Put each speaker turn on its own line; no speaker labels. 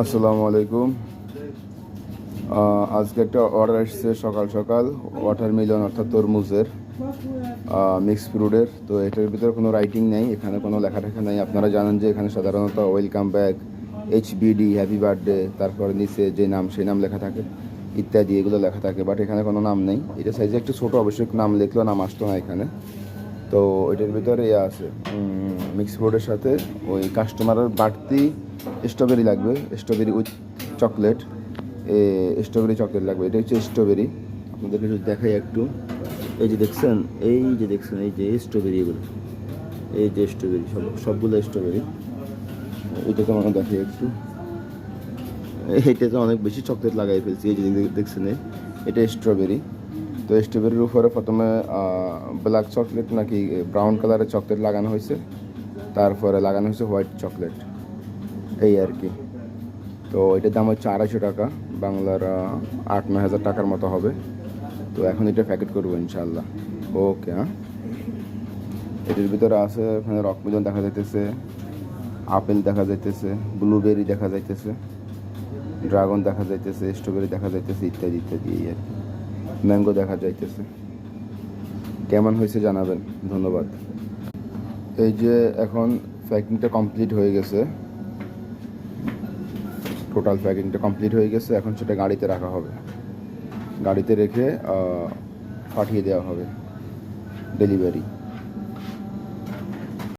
আসসালামু আলাইকুম। আজকে একটা অর্ডার এসেছে সকাল সকাল ওয়াটারমেলন অর্থাৎ তরমুজের মিক্স ফ্রুটের। তো এটার ভিতরে কোনো রাইটিং নেই, এখানে কোনো লেখাটেখা নেই। আপনারা জানেন যে এখানে সাধারণত welcome back, HBD, happy birthday, তারপর নিচে যে নাম সেই নাম লেখা থাকে ইত্যাদি, এগুলো লেখা থাকে। বাট এখানে কোনো নাম নেই। এটা সাইজে একটু ছোটো, অবশ্যই নাম লিখলেও নাম আসতো না এখানে। তো এটার ভিতরে আছে মিক্স ফ্রুটের সাথে ওই কাস্টমারের বাড়তি স্ট্রবেরি লাগবে, strawberry with chocolate. Strawberry chocolate লাগবে। এটা হচ্ছে স্ট্রবেরি। আপনাদেরকে যদি দেখাই একটু, এই যে দেখছেন, এই যে স্ট্রবেরি, এগুলো এই যে স্ট্রবেরি, সবগুলো স্ট্রবেরি। এইটাতে মানে দেখাই একটু, এইটাতে অনেক বেশি চকলেট লাগাই ফেলছি। এই যে দেখছেন, এটা স্ট্রবেরি। তো স্ট্রবেরির উপরে প্রথমে ব্ল্যাক চকলেট নাকি ব্রাউন কালারের চকলেট লাগানো হয়েছে, তারপরে লাগানো হয়েছে হোয়াইট চকলেট, এই আর কি। তো এটার দাম হচ্ছে 250 টাকা, বাংলার 8-9 হাজার টাকার মতো হবে। তো এখন এটা প্যাকেট করবো ইনশাল্লাহ। ওকে, হ্যাঁ। এটার ভিতরে আছে, এখানে রকমেলন দেখা যাইতেছে, আপেল দেখা যাইতেছে, ব্লুবেরি দেখা যাইতেছে, ড্রাগন দেখা যাইতেছে, স্ট্রবেরি দেখা যাইতেছে, ইত্যাদি ইত্যাদি, এই আর কি। ম্যাঙ্গো দেখা যাইতেছে। কেমন হয়েছে জানাবেন, ধন্যবাদ। এই যে এখন প্যাকিংটা কমপ্লিট হয়ে গেছে, টোটাল প্যাকিংটা কমপ্লিট হয়ে গেছে। এখন সেটা গাড়িতে রাখা হবে, গাড়িতে রেখে পাঠিয়ে দেওয়া হবে, ডেলিভারি।